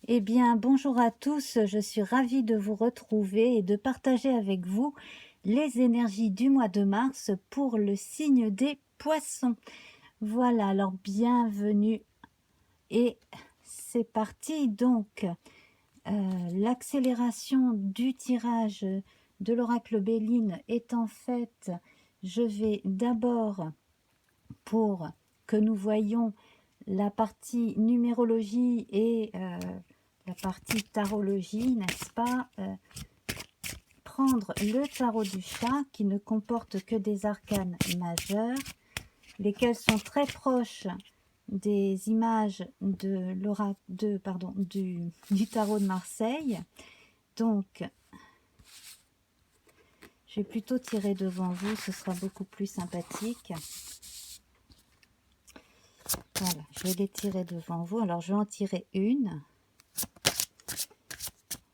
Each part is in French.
Eh bien, bonjour à tous, je suis ravie de vous retrouver et de partager avec vous les énergies du mois de mars pour le signe des poissons. Voilà, alors bienvenue et c'est parti. Donc, l'accélération du tirage de l'oracle Béline étant faite, je vais d'abord, pour que nous voyions la partie numérologie et la partie tarologie, n'est-ce pas, prendre le tarot du chat qui ne comporte que des arcanes majeurs, lesquels sont très proches des images de du tarot de Marseille. Donc, je vais plutôt tirer devant vous, ce sera beaucoup plus sympathique. Voilà, je vais les tirer devant vous. Alors, je vais en tirer une.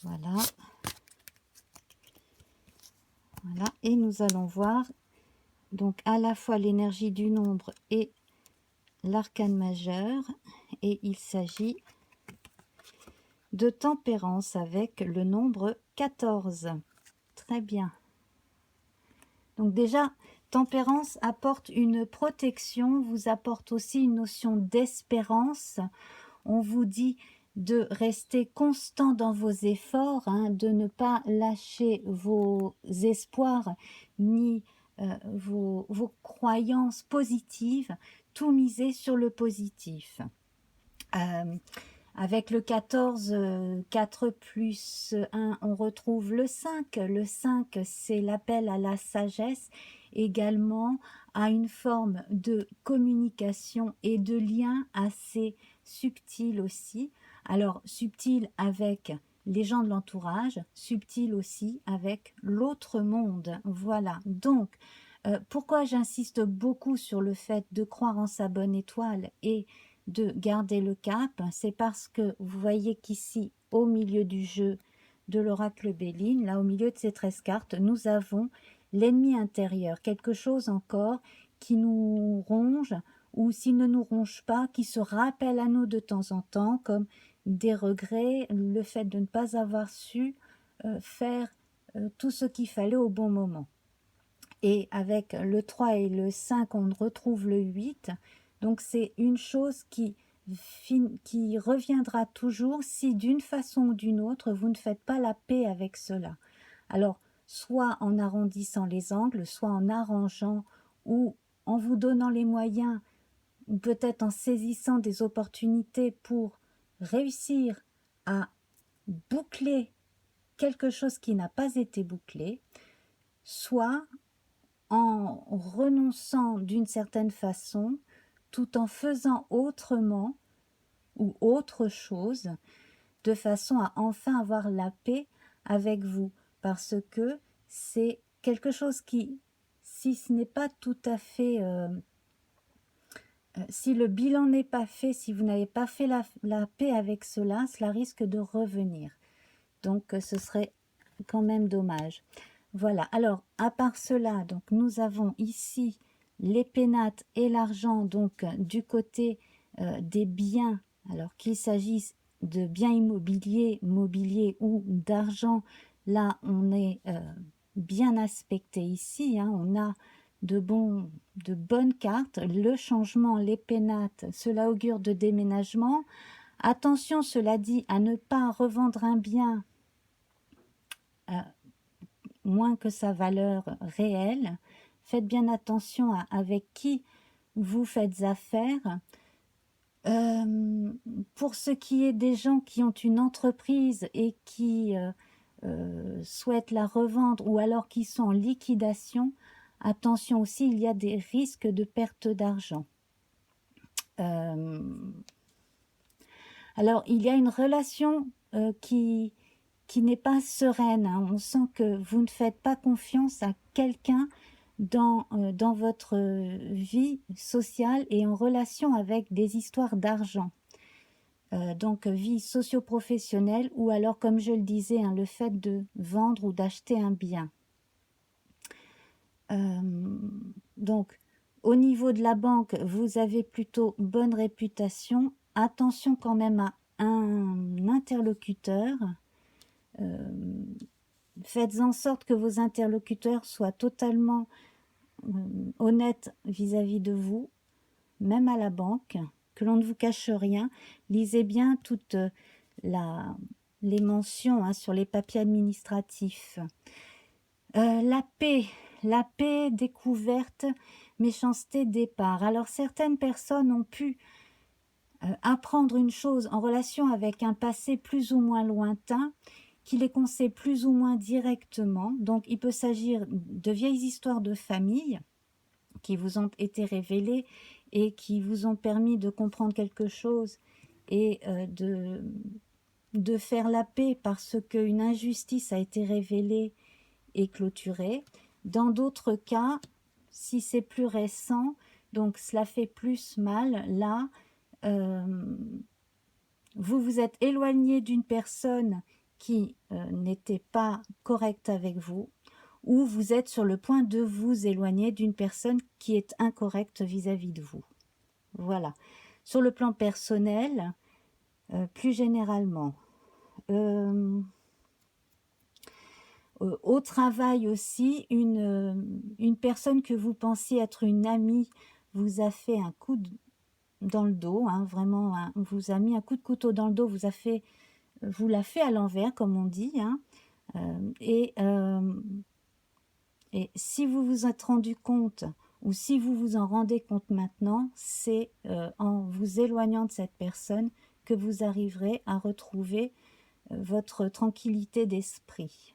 Voilà. Voilà. Et nous allons voir donc à la fois l'énergie du nombre et l'arcane majeur. Et il s'agit de tempérance avec le nombre 14. Très bien. Donc déjà, tempérance apporte une protection, vous apporte aussi une notion d'espérance. On vous dit de rester constant dans vos efforts, hein, de ne pas lâcher vos espoirs ni vos croyances positives, tout miser sur le positif. Avec le 14, 4 plus 1, on retrouve le 5. Le 5, c'est l'appel à la sagesse, également à une forme de communication et de lien assez subtil aussi. Alors, subtil avec les gens de l'entourage, subtil aussi avec l'autre monde. Voilà, donc, pourquoi j'insiste beaucoup sur le fait de croire en sa bonne étoile et de garder le cap, c'est parce que vous voyez qu'ici, au milieu du jeu de l'oracle Béline, là au milieu de ces 13 cartes, nous avons l'ennemi intérieur, quelque chose encore qui nous ronge, ou s'il ne nous ronge pas, qui se rappelle à nous de temps en temps, comme des regrets, le fait de ne pas avoir su faire tout ce qu'il fallait au bon moment. Et avec le 3 et le 5, on retrouve le 8. Donc c'est une chose qui reviendra toujours si d'une façon ou d'une autre, vous ne faites pas la paix avec cela. Alors, soit en arrondissant les angles, soit en arrangeant ou en vous donnant les moyens, ou peut-être en saisissant des opportunités pour réussir à boucler quelque chose qui n'a pas été bouclé, soit en renonçant d'une certaine façon, tout en faisant autrement ou autre chose, de façon à enfin avoir la paix avec vous. Parce que c'est quelque chose qui, si ce n'est pas tout à fait... si le bilan n'est pas fait, si vous n'avez pas fait la paix avec cela, cela risque de revenir. Donc ce serait quand même dommage. Voilà, alors à part cela, donc nous avons ici les pénates et l'argent, donc du côté des biens, alors qu'il s'agisse de biens immobiliers, mobiliers ou d'argent, là on est bien aspecté ici, hein, on a de bonnes cartes, le changement, les pénates, cela augure de déménagement. Attention, cela dit, à ne pas revendre un bien moins que sa valeur réelle. Faites bien attention avec qui vous faites affaire. Pour ce qui est des gens qui ont une entreprise et qui souhaitent la revendre ou alors qui sont en liquidation, attention aussi, il y a des risques de perte d'argent. Alors, il y a une relation qui n'est pas sereine, hein. On sent que vous ne faites pas confiance à quelqu'un dans votre vie sociale et en relation avec des histoires d'argent. Donc, vie socio-professionnelle ou alors, comme je le disais, hein, le fait de vendre ou d'acheter un bien. Donc, au niveau de la banque, vous avez plutôt bonne réputation. Attention quand même à un interlocuteur. Faites en sorte que vos interlocuteurs soient totalement honnêtes vis-à-vis de vous, même à la banque, que l'on ne vous cache rien. Lisez bien toutes les mentions sur les papiers administratifs. La paix découverte, méchanceté départ. Alors certaines personnes ont pu apprendre une chose en relation avec un passé plus ou moins lointain, qui les concerne plus ou moins directement. Donc il peut s'agir de vieilles histoires de famille qui vous ont été révélées et qui vous ont permis de comprendre quelque chose et de faire la paix parce qu'une injustice a été révélée et clôturée. Dans d'autres cas, si c'est plus récent, donc cela fait plus mal, là, vous vous êtes éloigné d'une personne qui n'était pas correcte avec vous, ou vous êtes sur le point de vous éloigner d'une personne qui est incorrecte vis-à-vis de vous. Voilà. Sur le plan personnel, plus généralement, au travail aussi, une personne que vous pensiez être une amie vous a fait un coup dans le dos, vraiment, vous a mis un coup de couteau dans le dos, vous l'a fait à l'envers, comme on dit, et si vous vous êtes rendu compte, ou si vous vous en rendez compte maintenant, c'est en vous éloignant de cette personne que vous arriverez à retrouver votre tranquillité d'esprit.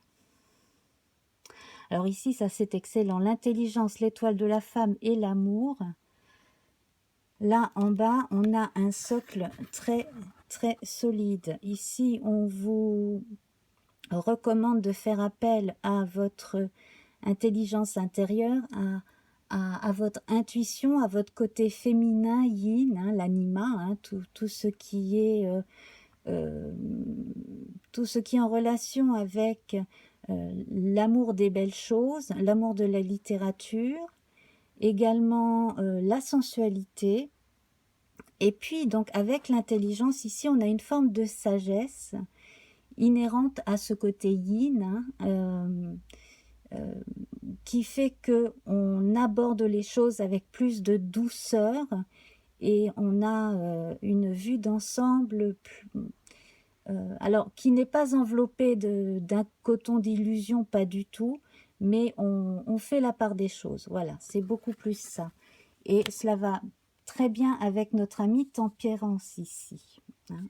Alors ici, ça c'est excellent. L'intelligence, l'étoile de la femme et l'amour. Là, en bas, on a un socle très, très solide. Ici, on vous recommande de faire appel à votre intelligence intérieure, à votre intuition, à votre côté féminin, yin, l'anima, tout ce qui est en relation avec l'amour des belles choses, l'amour de la littérature, également la sensualité. Et puis donc avec l'intelligence, ici on a une forme de sagesse inhérente à ce côté yin, qui fait que on aborde les choses avec plus de douceur et on a une vue d'ensemble alors qui n'est pas enveloppée d'un coton d'illusion, pas du tout, mais on fait la part des choses. Voilà, c'est beaucoup plus ça. Et cela va très bien avec notre ami Tempérance ici.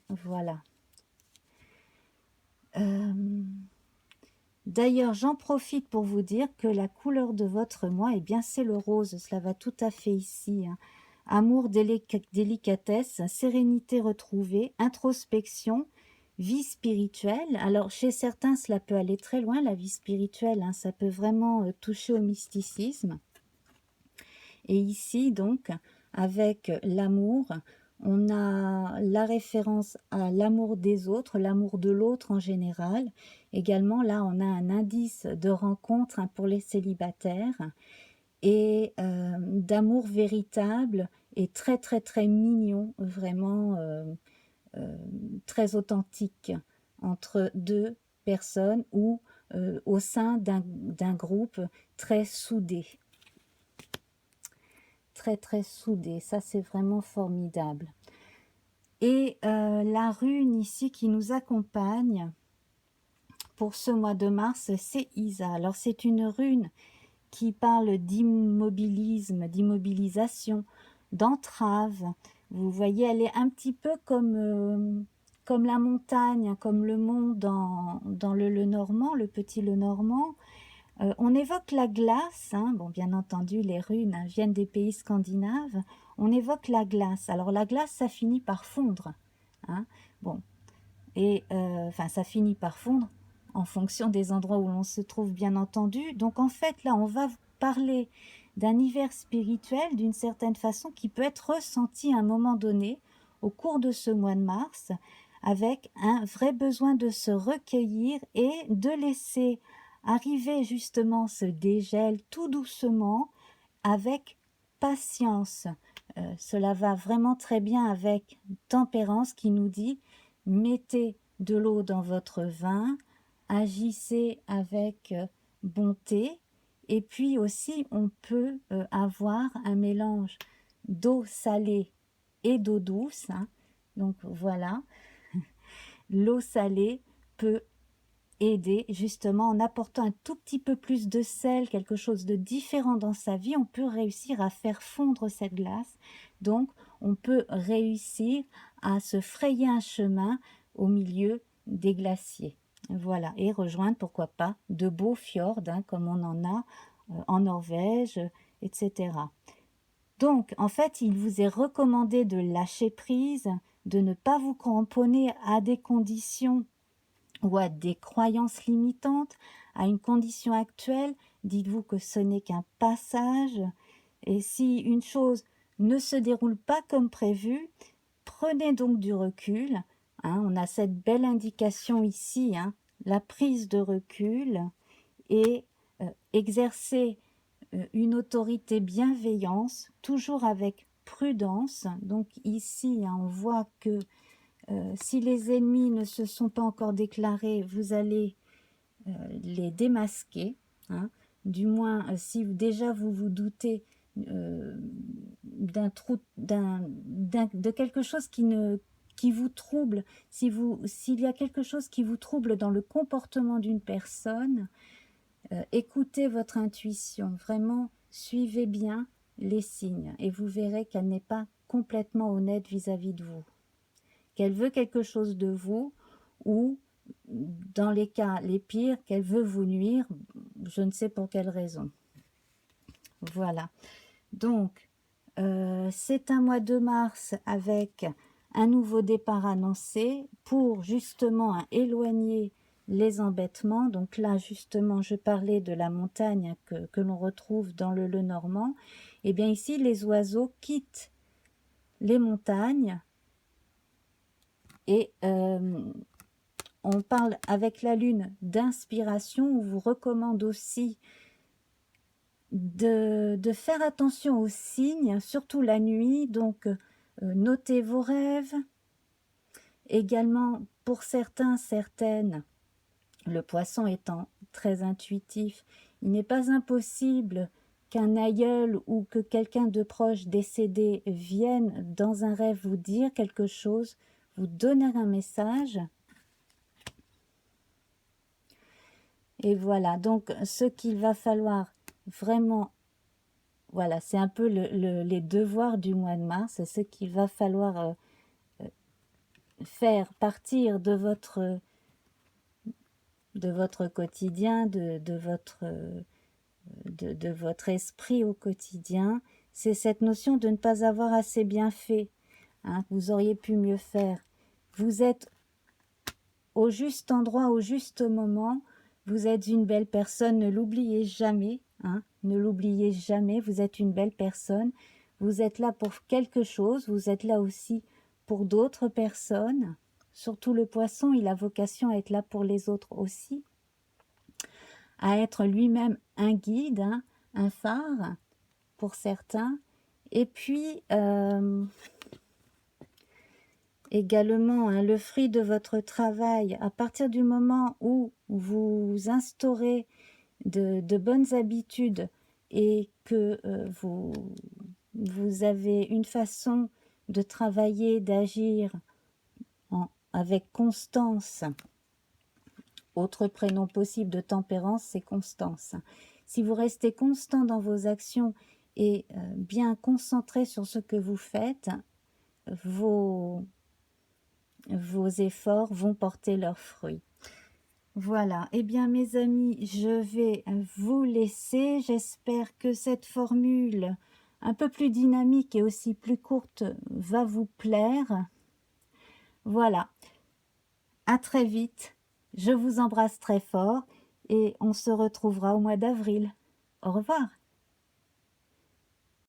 Voilà. D'ailleurs, j'en profite pour vous dire que la couleur de votre mois, eh bien, c'est le rose. Cela va tout à fait ici. Amour, délicatesse, sérénité retrouvée, introspection, vie spirituelle. Alors, chez certains, cela peut aller très loin, la vie spirituelle. Ça peut vraiment toucher au mysticisme. Et ici, donc, avec l'amour, on a la référence à l'amour des autres, l'amour de l'autre en général. Également, là, on a un indice de rencontre pour les célibataires et d'amour véritable et très, très, très mignon, vraiment très authentique entre deux personnes ou au sein d'un groupe très soudé. Très très soudé, ça c'est vraiment formidable. Et la rune ici qui nous accompagne pour ce mois de mars, c'est Isa. Alors c'est une rune qui parle d'immobilisme, d'immobilisation, d'entrave. Vous voyez, elle est un petit peu comme la montagne, comme le mont dans le Lenormand, le petit Lenormand. On évoque la glace, bon, bien entendu les runes viennent des pays scandinaves, on évoque la glace. Alors la glace, ça finit par fondre, bon, et enfin ça finit par fondre en fonction des endroits où l'on se trouve, bien entendu. Donc en fait là on va parler d'un hiver spirituel d'une certaine façon qui peut être ressenti à un moment donné au cours de ce mois de mars, avec un vrai besoin de se recueillir et de laisser arriver justement ce dégel tout doucement, avec patience. Cela va vraiment très bien avec Tempérance qui nous dit mettez de l'eau dans votre vin, agissez avec bonté. Et puis aussi, on peut avoir un mélange d'eau salée et d'eau douce, hein. Donc voilà, l'eau salée peut aider justement en apportant un tout petit peu plus de sel, quelque chose de différent dans sa vie, on peut réussir à faire fondre cette glace. Donc on peut réussir à se frayer un chemin au milieu des glaciers. Voilà, et rejoindre pourquoi pas de beaux fjords, hein, comme on en a en Norvège, etc. Donc, en fait, il vous est recommandé de lâcher prise, de ne pas vous cramponner à des conditions ou à des croyances limitantes, à une condition actuelle. Dites-vous que ce n'est qu'un passage. Et si une chose ne se déroule pas comme prévu, prenez donc du recul. Hein, on a cette belle indication ici, hein, la prise de recul et exercer une autorité bienveillance, toujours avec prudence. Donc ici, hein, on voit que si les ennemis ne se sont pas encore déclarés, vous allez les démasquer. Hein. Du moins, si déjà vous vous doutez de quelque chose qui vous trouble, s'il y a quelque chose qui vous trouble dans le comportement d'une personne, écoutez votre intuition, vraiment suivez bien les signes et vous verrez qu'elle n'est pas complètement honnête vis-à-vis de vous, qu'elle veut quelque chose de vous ou dans les cas les pires, qu'elle veut vous nuire, je ne sais pour quelle raison. Voilà, donc c'est un mois de mars avec un nouveau départ annoncé pour justement éloigner les embêtements. Donc là justement je parlais de la montagne que l'on retrouve dans le Lenormand. Et bien ici les oiseaux quittent les montagnes et on parle avec la lune d'inspiration. On vous recommande aussi de faire attention aux signes, surtout la nuit. Donc notez vos rêves. Également, pour certains, certaines, le poisson étant très intuitif, il n'est pas impossible qu'un aïeul ou que quelqu'un de proche décédé vienne dans un rêve vous dire quelque chose, vous donner un message. Et voilà, donc ce qu'il va falloir vraiment, voilà, c'est un peu les devoirs du mois de mars, c'est ce qu'il va falloir faire partir de votre quotidien, de votre esprit au quotidien. C'est cette notion de ne pas avoir assez bien fait. Hein, vous auriez pu mieux faire. Vous êtes au juste endroit, au juste moment. Vous êtes une belle personne, ne l'oubliez jamais. Hein, ne l'oubliez jamais, vous êtes une belle personne. Vous êtes là pour quelque chose, vous êtes là aussi pour d'autres personnes. Surtout le poisson, il a vocation à être là pour les autres aussi. À être lui-même un guide, hein, un phare pour certains. Et puis, également, hein, le fruit de votre travail, à partir du moment où vous instaurez de bonnes habitudes et que vous avez une façon de travailler, d'agir avec constance. Autre prénom possible de tempérance, c'est Constance. Si vous restez constant dans vos actions et bien concentré sur ce que vous faites, vos efforts vont porter leurs fruits. Voilà, eh bien mes amis, je vais vous laisser. J'espère que cette formule un peu plus dynamique et aussi plus courte va vous plaire. Voilà, à très vite. Je vous embrasse très fort et on se retrouvera au mois d'avril. Au revoir.